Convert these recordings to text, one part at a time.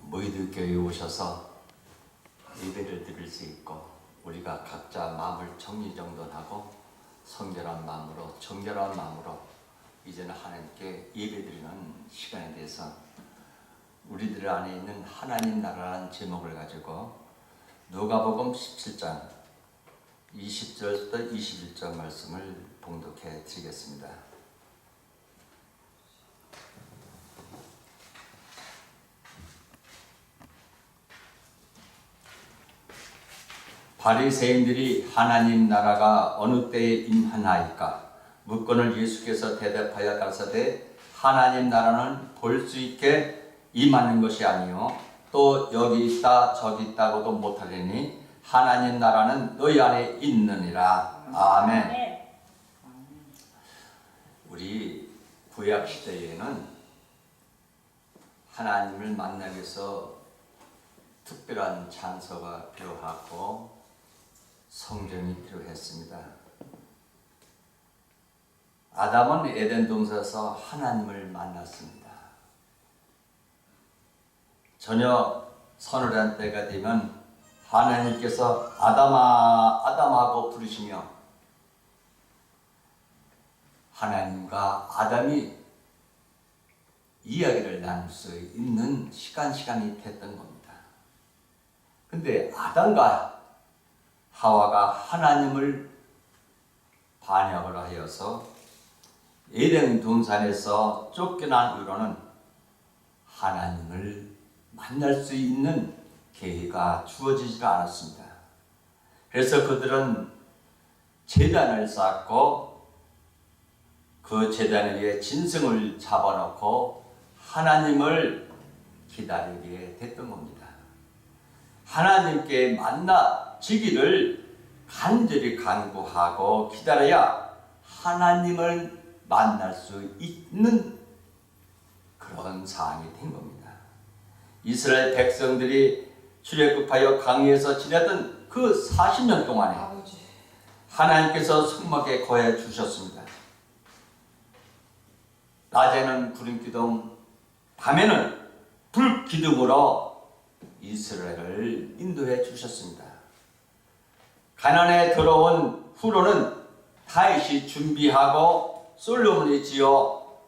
모이드교회에 오셔서 예배를 드릴 수 있고 우리가 각자 마음을 정리정돈하고 성결한 마음으로 정결한 마음으로 이제는 하나님께 예배드리는 시간에 대해서 우리들 안에 있는 하나님 나라라는 제목을 가지고 누가복음 17장 20절부터 21절 말씀을 봉독해 드리겠습니다. 바리새인들이 하나님 나라가 어느 때에 임하나이까 묻거늘 예수께서 대답하여 가라사대 하나님 나라는 볼 수 있게 임하는 것이 아니요 또 여기 있다 저기 있다고도 못하리니 하나님 나라는 너희 안에 있느니라. 아멘. 우리 구약 시대에는 하나님을 만나기 위해서 특별한 장소가 필요하고 성전이 필요했습니다. 아담은 에덴 동산에서 하나님을 만났습니다. 저녁 서늘한 때가 되면 하나님께서 아담아 아담하고 부르시며 하나님과 아담이 이야기를 나눌 수 있는 시간이 됐던 겁니다. 근데 아담과 하와가 하나님을 반역을 하여서 에덴 동산에서 쫓겨난 이후로는 하나님을 만날 수 있는 기회가 주어지지 않았습니다. 그래서 그들은 제단을 쌓고 그 제단 위에 진승을 잡아놓고 하나님을 기다리게 됐던 겁니다. 하나님께 만나지기를 간절히 간구하고 기다려야 하나님을 만날 수 있는 그런 상황이 된 겁니다. 이스라엘 백성들이 출애굽하여 강에서 지내던 그 40년 동안에 하나님께서 성막에 거해 주셨습니다. 낮에는 구름 기둥, 밤에는 불 기둥으로 이스라엘을 인도해 주셨습니다. 가나안에 들어온 후로는 다윗이 준비하고 솔로몬이 지어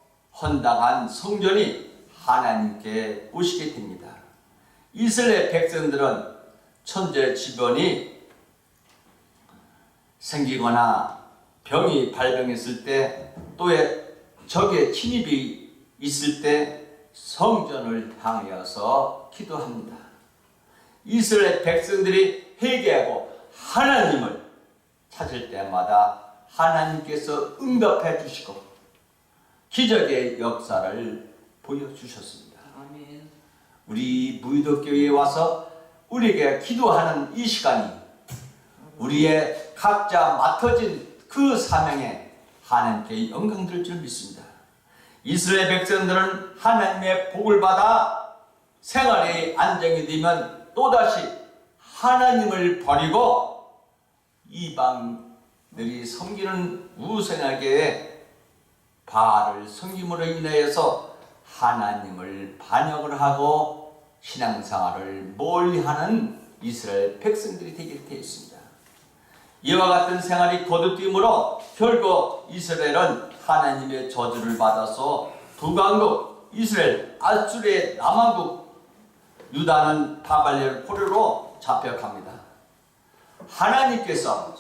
헌당한 성전이 하나님께 오시게 됩니다. 이스라엘 백성들은 천재지변이 생기거나 병이 발병했을 때 또에 적의 침입이 있을 때 성전을 향하여서 기도합니다. 이스라엘 백성들이 회개하고 하나님을 찾을 때마다 하나님께서 응답해 주시고 기적의 역사를 보여주셨습니다. 아멘. 우리 무의도교회에 와서 우리에게 기도하는 이 시간이 우리의 각자 맡아진 그 사명에 하나님께 영광 드릴 줄 믿습니다. 이스라엘 백성들은 하나님의 복을 받아 생활이 안정이 되면 또다시 하나님을 버리고 이방들이 섬기는 우상에게 바알을 섬김으로 인하여서 하나님을 반역을 하고 신앙생활을 멀리하는 이스라엘 백성들이 되게 되어 있습니다. 이와 같은 생활이 거듭됨으로 결국 이스라엘은 하나님의 저주를 받아서 북왕국 이스라엘 아수르의 남왕국 유다는 바벨론 포로로 잡혀갑니다. 하나님께서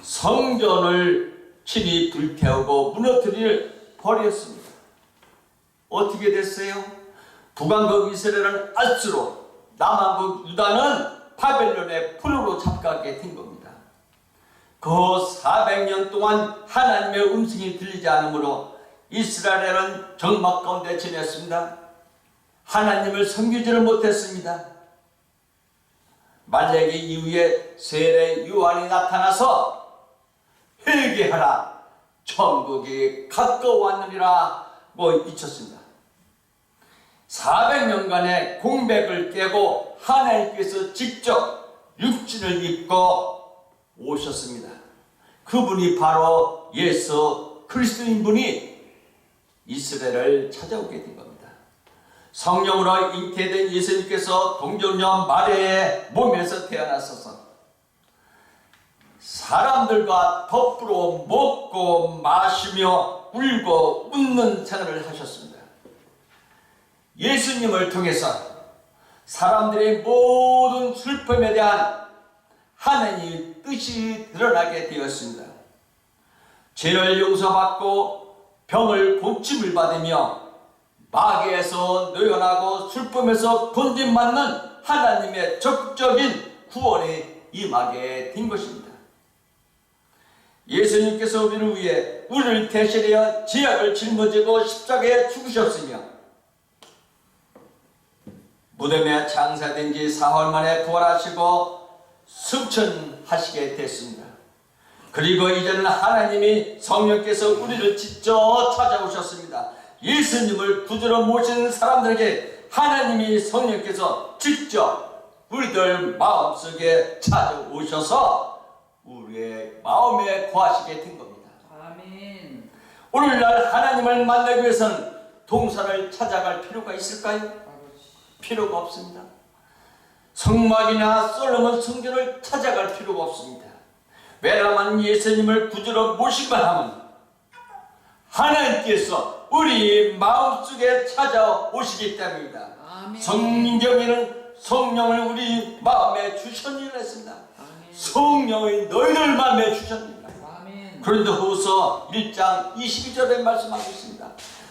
성전을 친히 불태우고 무너뜨리를 버렸습니다. 어떻게 됐어요? 북왕국 이스라엘은 아수르, 남왕국 유다는 바벨론의 포로로 잡혀가게 된 겁니다. 그 400년 동안 하나님의 음성이 들리지 않으므로 이스라엘은 적막 가운데 지냈습니다. 하나님을 섬기지를 못했습니다. 말레기 이후에 세례 요한이 나타나서 회개하라 천국이 가까워왔느니라고 외쳤습니다. 400년간의 공백을 깨고 하나님께서 직접 육신을 입고 오셨습니다. 그분이 바로 예수 그리스도인 분이 이스라엘을 찾아오게 된 겁니다. 성령으로 잉태된 예수님께서 동정녀 마리아의 몸에서 태어나셔서 사람들과 더불어 먹고 마시며 울고 웃는 생활을 하셨습니다. 예수님을 통해서 사람들의 모든 슬픔에 대한 하나님의 뜻이 드러나게 되었습니다. 죄를 용서받고 병을 고침을 받으며 마귀에서 노연하고 슬픔에서 건짐받는 하나님의 적극적인 구원에 임하게 된 것입니다. 예수님께서 우리를 위해 우리를 대신하여 죄악을 짊어지고 십자가에 죽으셨으며 무덤에 장사된 지 사흘 만에 부활하시고 승천하시게 됐습니다. 그리고 이제는 하나님이 성령께서 우리를 직접 찾아오셨습니다. 예수님을 구주로 모시는 사람들에게 하나님이 성령께서 직접 우리들 마음속에 찾아오셔서 우리의 마음에 거하시게 된 겁니다. 아멘. 오늘날 하나님을 만나기 위해서는 동산을 찾아갈 필요가 있을까요? 필요가 없습니다. 성막이나 솔로몬 성전을 찾아갈 필요가 없습니다. 왜냐하면 예수님을 구주로 모시기만 하면 하나님께서 우리 마음속에 찾아오시기 때문입니다. 아멘. 성경에는 성령을 우리 마음에 주셨느니라 했습니다. 성령의 너희들 마음에 주셨느니라. 고린도후서 1장 22절에 말씀하고 있습니다.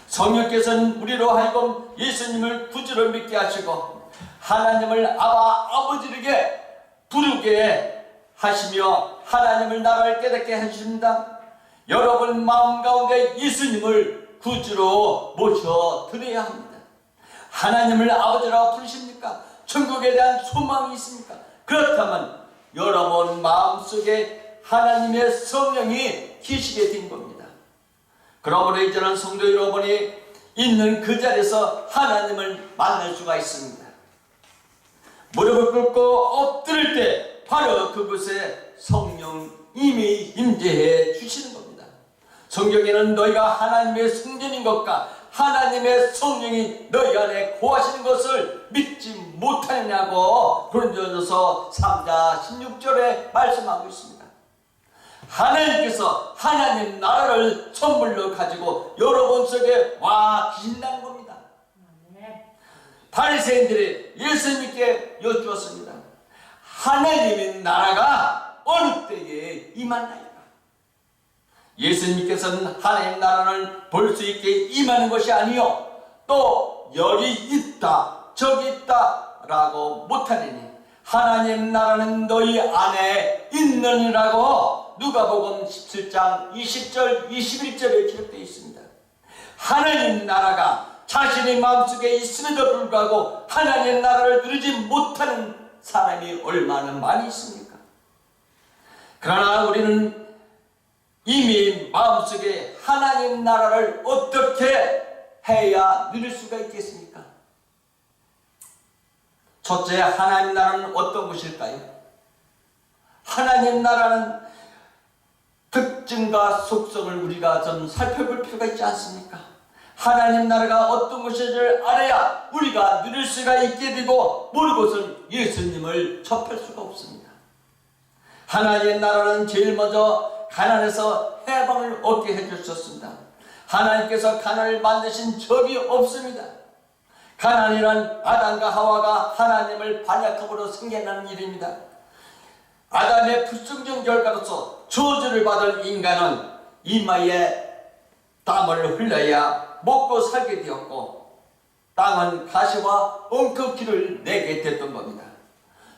성령께서는 우리로 하여금 예수님을 구주로 믿게 하시고 하나님을 아버지에게 부르게 하시며 하나님을 나라를 깨닫게 하십니다. 여러분 마음 가운데 예수님을 구주로 모셔드려야 합니다. 하나님을 아버지라고 부르십니까? 천국에 대한 소망이 있습니까? 그렇다면 여러분 마음속에 하나님의 성령이 계시게 된 겁니다. 그러므로 이제는 성도 여러분이 있는 그 자리에서 하나님을 만날 수가 있습니다. 무릎을 꿇고 엎드릴 때 바로 그곳에 성령님이 임재해 주시는 겁니다. 성경에는 너희가 하나님의 성전인 것과 하나님의 성령이 너희 안에 거하시는 것을 믿지 못하느냐고 고린도전서 3장 16절에 말씀하고 있습니다. 하나님께서 하나님 나라를 선물로 가지고 여러분 속에 와 계신다는 겁니다. 바리새인들이 예수님께 여쭈었습니다. 하나님의 나라가 어느 때에 임하나이까? 예수님께서는 하나님 나라를 볼 수 있게 임하는 것이 아니요 또 여기 있다 저기 있다 라고 못하느니 하나님 나라는 너희 안에 있느니라고 누가복음 17장 20절 21절에 기록되어 있습니다. 하나님 나라가 자신의 마음속에 있음에도 불구하고 하나님 나라를 누리지 못하는 사람이 얼마나 많이 있습니까? 그러나 우리는 이미 마음속에 하나님 나라를 어떻게 해야 누릴 수가 있겠습니까? 첫째, 하나님 나라는 어떤 것일까요? 하나님 나라는 특징과 속성을 우리가 좀 살펴볼 필요가 있지 않습니까? 하나님 나라가 어떤 것인지를 알아야 우리가 누릴 수가 있게 되고 모르고선 예수님을 접할 수가 없습니다. 하나님 나라는 제일 먼저 가난에서 해방을 얻게 해주셨습니다. 하나님께서 가난을 만드신 적이 없습니다. 가난이란 아담과 하와가 하나님을 반역함으로 생겨나는 일입니다. 아담의 불순종 결과로서 저주를 받은 인간은 이마에 땀을 흘려야 먹고 살게 되었고 땅은 가시와 엉겅퀴를 내게 됐던 겁니다.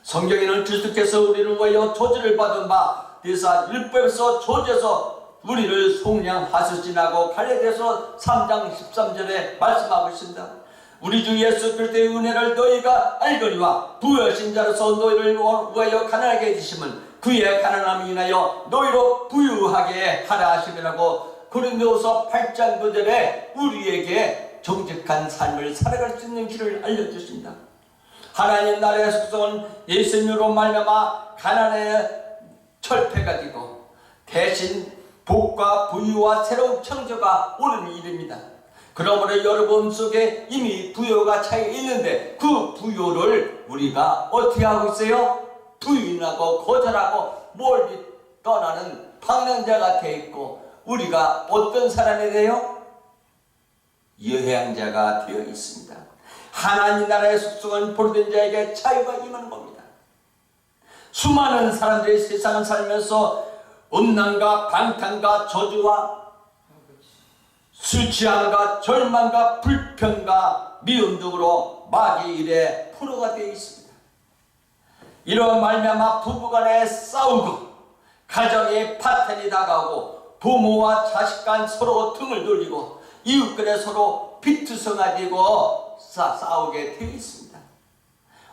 성경에는 주께서 우리를 위하여 저주를 받은 바 대사 율법에서 저주에서 우리를 속량하셨지라고 갈라디아서 3장 13절에 말씀하고 있습니다. 우리 주 예수 그리스도의 은혜를 너희가 알거니와 부여하신 자로서 너희를 위하여 가난하게 해주심은 그의 가난함이 인하여 너희로 부유하게 하라 하심이라고 고린도후서 8장 9절에 우리에게 정직한 삶을 살아갈 수 있는 길을 알려주십니다. 하나님 나라의 속성은 예수님으로 말미암아 가난에 철폐가 되고 대신 복과 부유와 새로운 창조가 오는 일입니다. 그러므로 여러분 속에 이미 부요가 차여 있는데 그 부요를 우리가 어떻게 하고 있어요? 부인하고 거절하고 멀리 떠나는 방랑자가 되어 있고, 우리가 어떤 사람이 돼요? 여행자가 되어 있습니다. 하나님 나라의 숙성은 보르된 자에게 자유가 임하는 겁니다. 수많은 사람들이 세상을 살면서 음란과 방탕과 저주와 술 취함과 절망과 불평과 미움 등으로 마귀 일에 포로가 되어 있습니다. 이런 말미암아 부부간에 싸우고 가정에 파탄이 다가오고 부모와 자식 간 서로 등을 돌리고 이웃간에 서로 비투성이 되고 싸우게 되어 있습니다.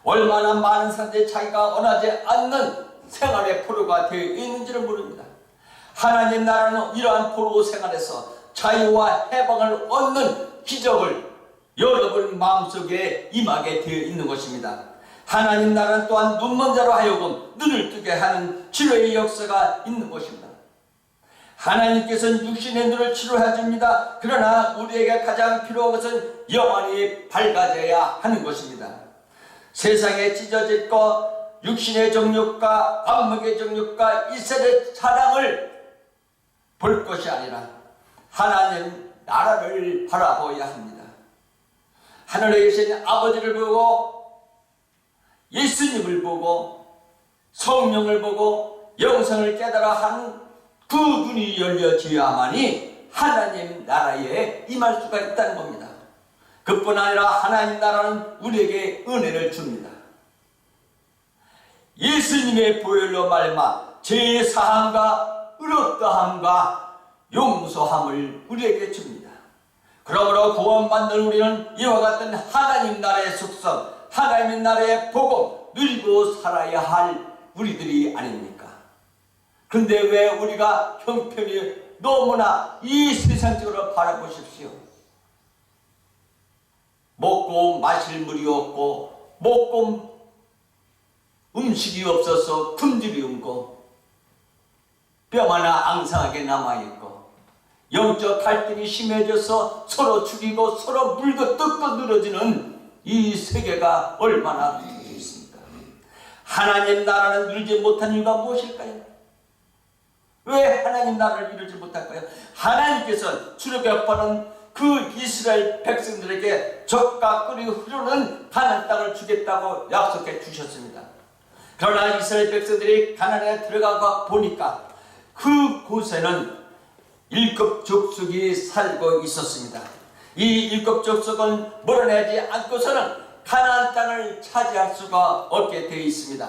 얼마나 많은 사람들이 자기가 원하지 않는 생활의 포로가 되어 있는지를 모릅니다. 하나님 나라는 이러한 포로 생활에서 자유와 해방을 얻는 기적을 여러분 마음속에 임하게 되어 있는 것입니다. 하나님 나라는 또한 눈먼 자로 하여금 눈을 뜨게 하는 치료의 역사가 있는 것입니다. 하나님께서는 육신의 눈을 치료해 줍니다. 그러나 우리에게 가장 필요한 것은 영원히 밝아져야 하는 것입니다. 세상에 찢어질 것, 육신의 정욕과 안목의 정욕과 이세의 자랑을 볼 것이 아니라 하나님 나라를 바라보아야 합니다. 하늘에 계신 아버지를 보고 예수님을 보고 성령을 보고 영성을 깨달아 하는 그 눈이 열려져야만이 하나님 나라에 임할 수가 있다는 겁니다. 그뿐 아니라 하나님 나라는 우리에게 은혜를 줍니다. 예수님의 보혈로 말미암아 죄사함과 의롭다함과 용서함을 우리에게 줍니다. 그러므로 구원받는 우리는 이와 같은 하나님 나라의 속성, 하나님 나라의 복음 누리고 살아야 할 우리들이 아닙니까? 그런데 왜 우리가 형편이 너무나 이 세상적으로 바라보십시오. 먹고 마실 물이 없고 먹고 음식이 없어서 품질이 없고 뼈 하나 앙상하게 남아있고 영적 갈등이 심해져서 서로 죽이고 서로 물고 뜯고 늘어지는 이 세계가 얼마나 있습니까? 하나님 나라는 이루지 못한 이유가 무엇일까요? 왜 하나님 나라를 이루지 못할까요? 하나님께서 출애굽하는 그 이스라엘 백성들에게 젖과 꿀이 흐르는 가나안 땅을 주겠다고 약속해 주셨습니다. 그러나 이스라엘 백성들이 가나안에 들어가 보니까 그곳에는 일곱 족속이 살고 있었습니다. 이 일곱 족속은 몰아내지 않고서는 가나안 땅을 차지할 수가 없게 되어 있습니다.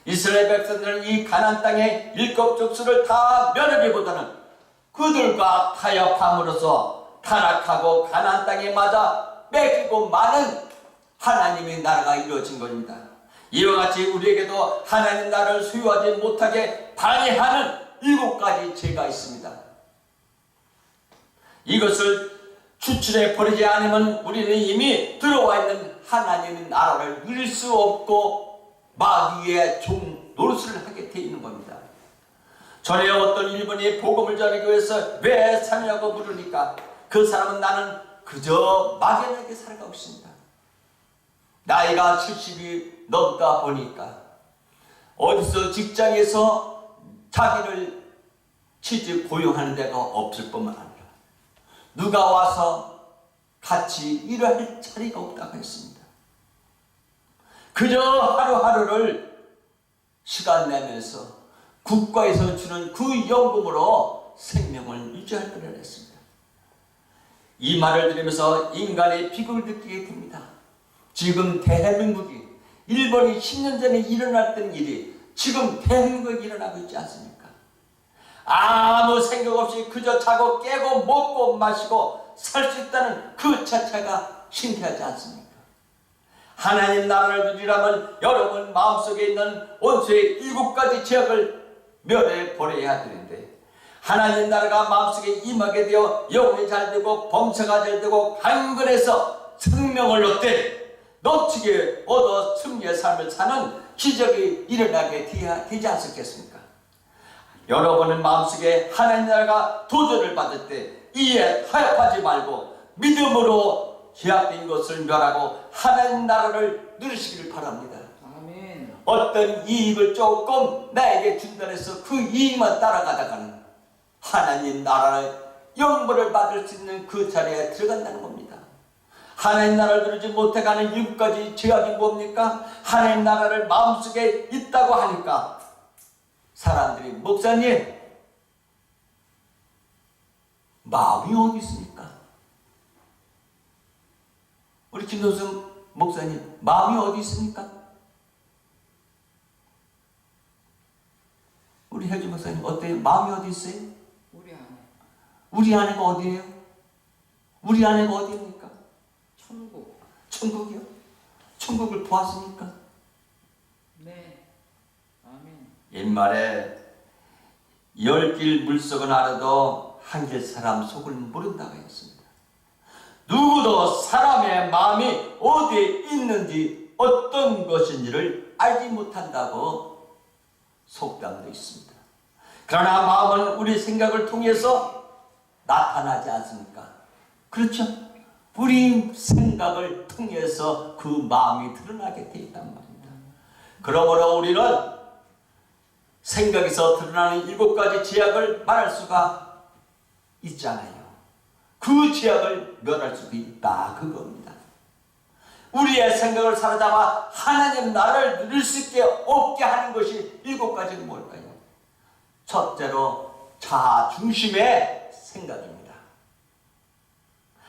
이스라엘 백성들은 이 가나안 땅의 일곱 족속을 다 멸하기보다는 그들과 타협함으로써 타락하고 가나안 땅에 맞아 뺏기고 마는 하나님의 나라가 이루어진 겁니다. 이와 같이 우리에게도 하나님 나라를 소유하지 못하게 방해하는 7가지 죄가 있습니다. 이것을 추출해 버리지 않으면 우리는 이미 들어와 있는 하나님의 나라를 누릴 수 없고 마귀의 종 노릇을 하게 되어 있는 겁니다. 전에 어떤 일본이 복음을 전하기 위해서 왜 사냐고 물으니까 그 사람은 나는 그저 막연하게 살아가고 있습니다. 나이가 70이 넘다 보니까 어디서 직장에서 자기를 취직 고용하는 데가 없을 뿐만 아니라 누가 와서 같이 일할 자리가 없다고 했습니다. 그저 하루하루를 시간 내면서 국가에서 주는 그 연금으로 생명을 유지할 뻔을 했습니다. 이 말을 들으면서 인간의 비극을 느끼게 됩니다. 지금 대한민국이 일본이 10년 전에 일어났던 일이 지금 대한민국에 일어나고 있지 않습니까? 아무 생각 없이 그저 자고 깨고 먹고 마시고 살 수 있다는 그 자체가 신기하지 않습니까? 하나님 나라를 누리려면 여러분 마음속에 있는 원수의 7가지 죄악을 멸해버려야 되는데 하나님 나라가 마음속에 임하게 되어 영혼이 잘 되고 범사가 잘 되고 강건해서 생명을 얻되 넘치게 얻어 승리의 삶을 사는 기적이 일어나게 되지 않겠습니까? 여러분은 마음속에 하나님 나라가 도전을 받을 때 이에 타협하지 말고 믿음으로 죄악된 것을 멸하고 하나님 나라를 누리시기를 바랍니다. 아멘. 어떤 이익을 조금 나에게 준다 해서 그 이익만 따라가다가는 하나님 나라의 영광을 받을 수 있는 그 자리에 들어간다는 겁니다. 하나님 나라를 누리지 못해가는 7가지 죄악이 뭡니까? 하나님 나라를 마음속에 있다고 하니까 사람들이 목사님 마음이 어디 있습니까? 우리 김동수 목사님 마음이 어디 있습니까? 우리 혜주 목사님 어때요? 마음이 어디 있어요? 우리 안에 우리 안에가 어디예요? 우리 안에가 어디입니까? 천국. 천국이요? 천국을 보았습니까? 네. 아멘. 옛말에 10길 물속은 알아도 한 길 사람 속을 모른다고 했습니다. 누구도 사람의 마음이 어디에 있는지 어떤 것인지를 알지 못한다고 속담도 있습니다. 그러나 마음은 우리 생각을 통해서 나타나지 않습니까? 그렇죠? 우리 생각을 통해서 그 마음이 드러나게 되어 있단 말입니다. 그러므로 우리는 생각에서 드러나는 7가지 죄악을 말할 수가 있잖아요. 그 죄악을 멸할 수도 있다 그겁니다. 우리의 생각을 사로잡아 하나님 나라를 누릴 수 있게 없게 하는 것이 7가지는 뭘까요? 첫째로 자아 중심의 생각입니다.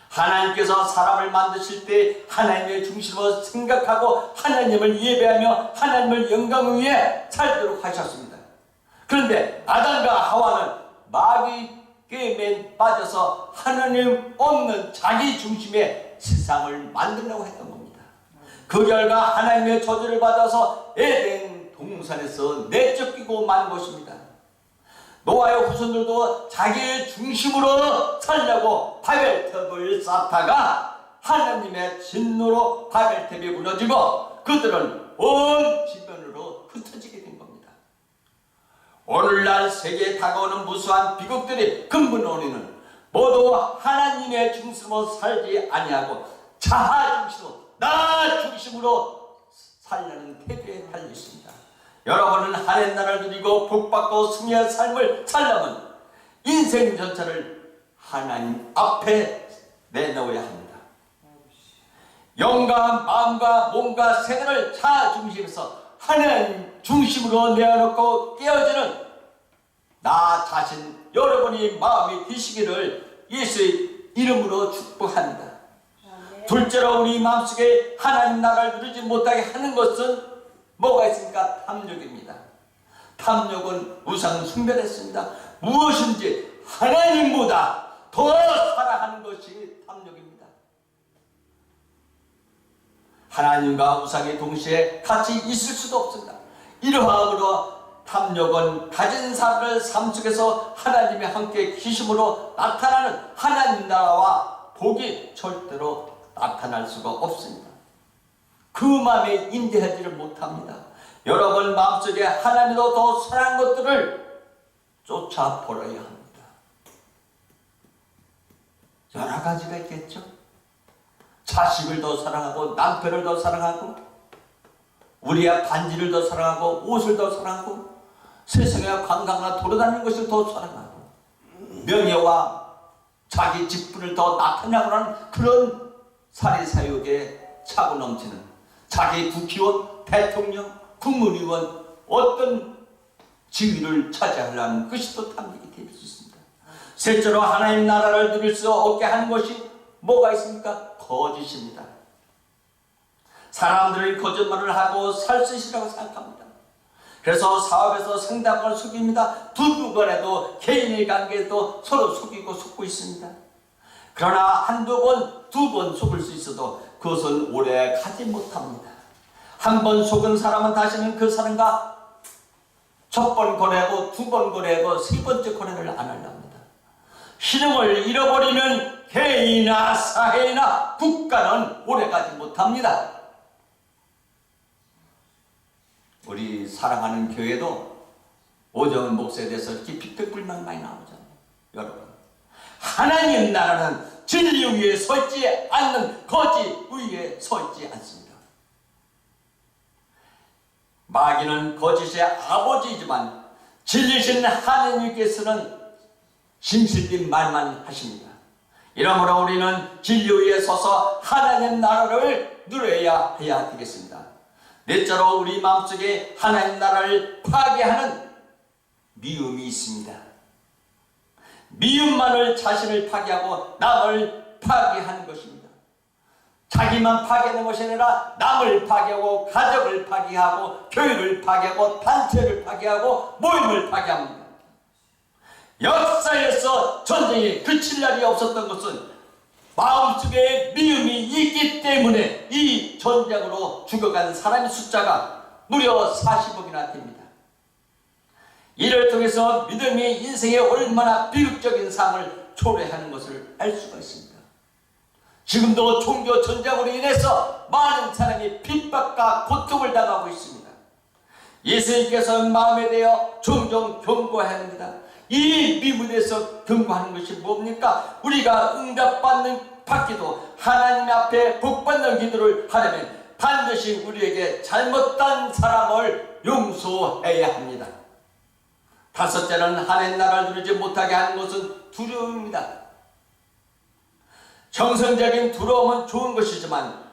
하나님께서 사람을 만드실 때 하나님의 중심으로 생각하고 하나님을 예배하며 하나님을 영광 위에 살도록 하셨습니다. 그런데 아담과 하와는 마귀에게 빠져서 하나님 없는 자기 중심의 세상을 만들려고 했던 겁니다. 그 결과 하나님의 저주를 받아서 에덴 동산에서 내쫓기고 만 것입니다. 노아의 후손들도 자기의 중심으로 살려고 바벨탑을 쌓다가 하나님의 진노로 바벨탑이 무너지고 그들은 온 지면으로 흩어지게 된 겁니다. 오늘날 세계에 다가오는 무수한 비극들이 근본 원인은 모두 하나님의 중심으로 살지 아니하고 자아 중심으로 나 중심으로 살려는 태도에 달려 있습니다. 여러분은 하나님 나라를 누리고 복받고 승리한 삶을 살려면 인생 전체를 하나님 앞에 내놓아야 합니다. 영과 마음과 몸과 생활을 자아 중심에서 하나님 중심으로 내어놓고 깨어지는 나 자신 여러분이 마음이 되시기를 예수의 이름으로 축복합니다. 둘째로 우리 마음속에 하나님 나라를 누리지 못하게 하는 것은 뭐가 있습니까? 탐욕입니다. 탐욕은 우상 숭배를 했습니다. 무엇인지 하나님보다 더 사랑하는 것이 탐욕입니다. 하나님과 우상이 동시에 같이 있을 수도 없습니다. 이러함으로 탐욕은 가진 사람을 삶 속에서 하나님의 함께 계심으로 나타나는 하나님 나라와 복이 절대로 나타날 수가 없습니다. 그 마음에 임재하지를 못합니다. 여러분 마음속에 하나님도 더 사랑한 것들을 쫓아버려야 합니다. 여러 가지가 있겠죠. 자식을 더 사랑하고 남편을 더 사랑하고 우리의 반지를 더 사랑하고 옷을 더 사랑하고 세상에 관광나 돌아다니는 것을 더 사랑하고 명예와 자기 직분을 더 나타내고 하는 그런 사리사욕에 차고 넘치는 자기 국회의원, 대통령, 국무위원 어떤 지위를 차지하려는 것이 또 탐욕이 될 수 있습니다. 셋째로 하나님 나라를 누릴 수 없게 하는 것이 뭐가 있습니까? 거짓입니다. 사람들은 거짓말을 하고 살 수 있으라고 생각합니다. 그래서 사업에서 상당을 속입니다. 부부간에도 개인의 관계에도 서로 속이고 속고 있습니다. 그러나 한두 번, 두 번 속을 수 있어도 그것은 오래 가지 못합니다. 한 번 속은 사람은 다시는 그 사람과 첫 번 거래하고 두 번 거래하고 세 번째 거래를 안 하렵니다. 신용을 잃어버리면 개인이나 사회나 국가는 오래 가지 못합니다. 우리 사랑하는 교회도 오정은 목사에 대해서 깊이 불만 많이 나오잖아요. 여러분 하나님 나라는 진리 위에 서 있지 않는 거짓 위에 서 있지 않습니다. 마귀는 거짓의 아버지이지만 진리신 하나님께서는 진실된 말만 하십니다. 이러므로 우리는 진리 위에 서서 하나님 나라를 누려야 해야 되겠습니다. 넷째로 우리 마음속에 하나님 나라를 파괴하는 미움이 있습니다. 미움만을 자신을 파괴하고 남을 파괴하는 것입니다. 자기만 파괴하는 것이 아니라 남을 파괴하고 가족을 파괴하고 교회를 파괴하고 단체를 파괴하고 모임을 파괴합니다. 역사에서 전쟁이 그칠 날이 없었던 것은 마음속에 미움이 있기 때문에 이 전쟁으로 죽어간 사람의 숫자가 무려 40억이나 됩니다. 이를 통해서 믿음이 인생에 얼마나 비극적인 상을 초래하는 것을 알 수가 있습니다. 지금도 종교 전쟁으로 인해서 많은 사람이 핍박과 고통을 당하고 있습니다. 예수님께서 마음에 대어 종종 경고해야 합니다. 이 미움에 대해서 경고하는 것이 뭡니까? 우리가 받기도 하나님 앞에 복받는 기도를 하려면 반드시 우리에게 잘못한 사람을 용서해야 합니다. 다섯째는 하나님 나라를 누리지 못하게 하는 것은 두려움입니다. 정성적인 두려움은 좋은 것이지만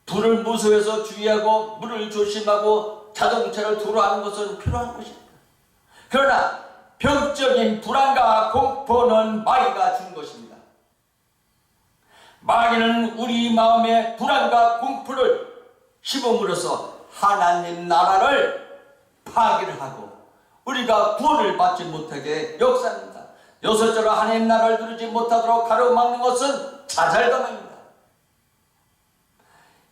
불을 무서워해서 주의하고 물을 조심하고 자동차를 두려워하는 것은 필요한 것입니다. 그러나 병적인 불안과 공포는 마귀가 준 것입니다. 마귀는 우리 마음에 불안과 공포를 심음으로써 하나님 나라를 파괴를 하고 우리가 구원을 받지 못하게 역사합니다. 여섯째로 하나님 나라를 누리지 못하도록 가로막는 것은 좌절감입니다.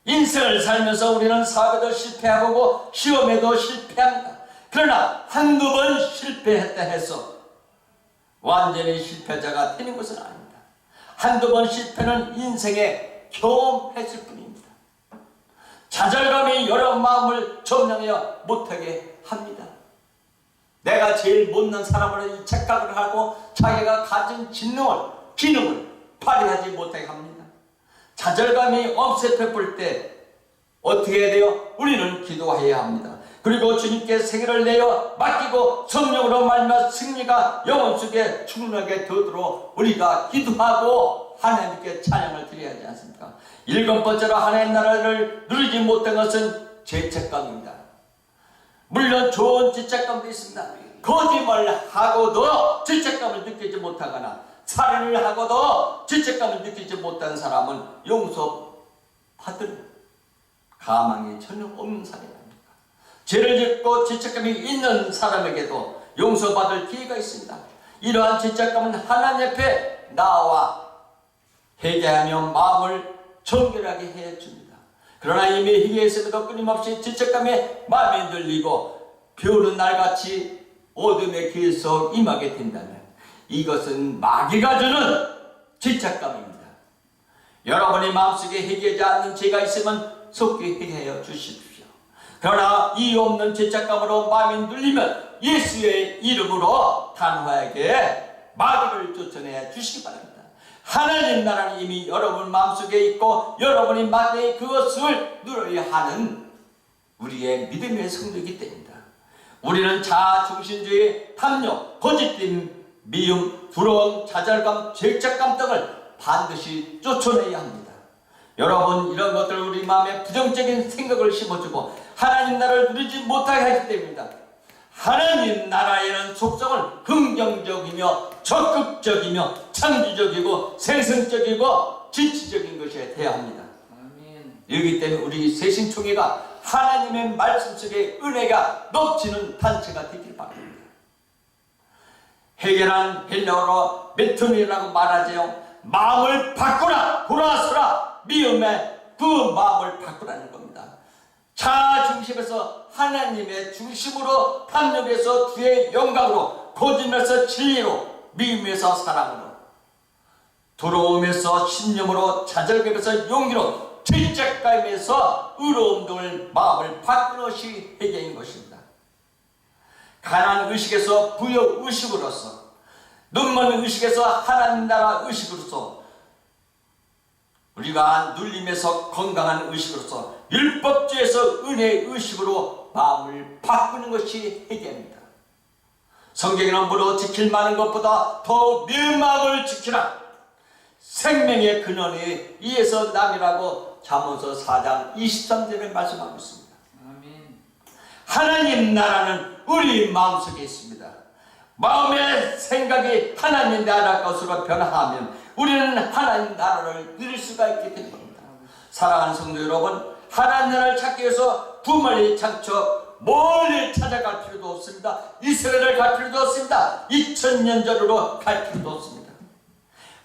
인생을 살면서 우리는 사업에도 실패하고 시험에도 실패합니다. 그러나 한두 번 실패했다 해서 완전히 실패자가 되는 것은 아닙니다. 한두 번 실패는 인생에 경험했을 뿐입니다. 좌절감이 여러 마음을 점령하여 못하게 합니다. 내가 제일 못난 사람으로 착각을 하고 자기가 가진 기능을 발휘하지 못하게 합니다. 좌절감이 엄습해 볼 때 어떻게 해야 돼요? 우리는 기도해야 합니다. 그리고 주님께 생애를 내어 맡기고 성령으로 말미암아 승리가 영혼 속에 충분하게 되도록 우리가 기도하고 하나님께 찬양을 드려야 하지 않습니까? 일곱 번째로 하나님 나라를 누리지 못한 것은 죄책감입니다. 물론 좋은 죄책감도 있습니다. 거짓말을 하고도 죄책감을 느끼지 못하거나 살인을 하고도 죄책감을 느끼지 못한 사람은 용서받을 가망이 전혀 없는 사람입니다. 죄를 짓고 죄책감이 있는 사람에게도 용서받을 기회가 있습니다. 이러한 죄책감은 하나님 앞에 나와 회개하며 마음을 정결하게 해줍니다. 그러나 이미 회개했음에도 끊임없이 죄책감에 마음이 들리고 비 오는 날같이 어둠의 길에서 임하게 된다면 이것은 마귀가 주는 죄책감입니다. 여러분이 마음속에 회개하지 않는 죄가 있으면 속히 회개하여 주십시오. 그러나 이유 없는 죄책감으로 마음이 눌리면 예수의 이름으로 단호하게 마귀를 쫓아내 주시기 바랍니다. 하나님 나라는 이미 여러분 마음속에 있고 여러분이 마땅히 그것을 누려야 하는 우리의 믿음의 성도이기 때문입니다. 우리는 자아중심주의, 탐욕, 거짓됨, 미움, 부러움, 좌절감, 죄책감 등을 반드시 쫓아내야 합니다. 여러분 이런 것들 우리 마음에 부정적인 생각을 심어주고 하나님 나라를 누리지 못하게 하기 때문입니다. 하나님 나라에는 속성은 긍정적이며 적극적이며 창조적이고 생성적이고 진취적인 것이 되어야 합니다. 아멘. 여기 때문에 우리 새신총회가 하나님의 말씀 속에 은혜가 넘치는 단체가 되길 바랍니다. 해결한 헬라어로 메토니라고 말하지요. 마음을 바꾸라, 돌아서라. 미움의 그 마음을 바꾸라는 겁니다. 자아 중심에서 하나님의 중심으로, 탐욕에서 주의 영광으로, 거짓말에서 진리로, 미움에서 사랑으로, 두려움에서 신념으로, 좌절감에서 용기로, 죄책감에서 의로움 등을 마음을 바꾸는 것이 회개인 것입니다. 가난 의식에서 부여 의식으로서, 눈먼 의식에서 하나님 나라 의식으로서, 우리가 눌림에서 건강한 의식으로서 율법주에서 은혜의 의식으로 마음을 바꾸는 것이 해결입니다. 성경에는 무릇 지킬 만한 것보다 더 내 마음을 지키라. 생명의 근원이 이에서 남이라고 잠언서 4장 23절에 말씀하고 있습니다. 아멘. 하나님 나라는 우리 마음속에 있습니다. 마음의 생각이 하나님 나라 것으로 변화하면 우리는 하나님 나라를 누릴 수가 있게 된 겁니다. 사랑하는 성도 여러분, 하나님 나라를 찾기 위해서 두말리 창처 멀리 찾아갈 필요도 없습니다. 이스라엘을 갈 필요도 없습니다. 2000년 전으로 갈 필요도 없습니다.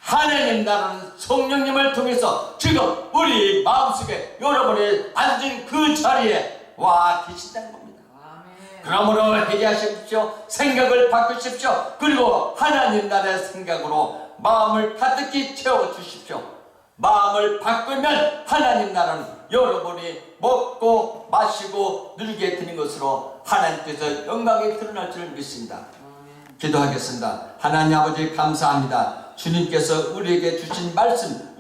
하나님 나라는 성령님을 통해서 지금 우리 마음속에 여러분이 앉은 그 자리에 와 계신다는 겁니다. 아멘. 그러므로 회개하십시오. 생각을 바꾸십시오. 그리고 하나님 나라의 생각으로 마음을 가득히 채워주십시오. 마음을 바꾸면 하나님 나라는 여러분이 먹고 마시고 누리게 되는 것으로 하나님께서 영광이 드러날 줄 믿습니다. 아멘. 기도하겠습니다. 하나님 아버지 감사합니다. 주님께서 우리에게 주신 말씀,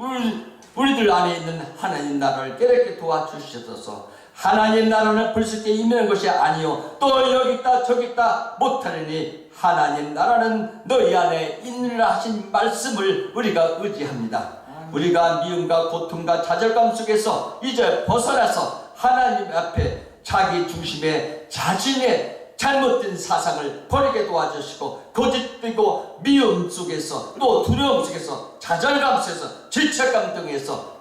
우리들 안에 있는 하나님 나라를 깨닫게 도와주셔서 하나님 나라는 불쑥게 임하는 것이 아니요 또 여기 있다 저기 있다 못하느니 하나님 나라는 너희 안에 있느라 하신 말씀을 우리가 의지합니다. 우리가 미움과 고통과 좌절감 속에서 이제 벗어나서 하나님 앞에 자기 중심의 자신의 잘못된 사상을 버리게 도와주시고 거짓되고 미움 속에서 또 두려움 속에서 좌절감 속에서 질책감 등에서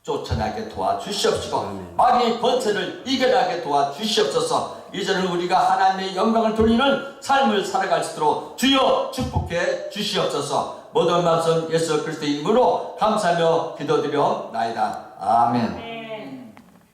쫓아나게 도와주시옵시고 마귀의 권세를 이겨나게 도와주시옵소서. 이제는 우리가 하나님의 영광을 돌리는 삶을 살아갈 수 있도록 주여 축복해 주시옵소서. 모든 말씀 예수 그리스도의 이름으로 감사하며 기도드려 나이다. 아멘.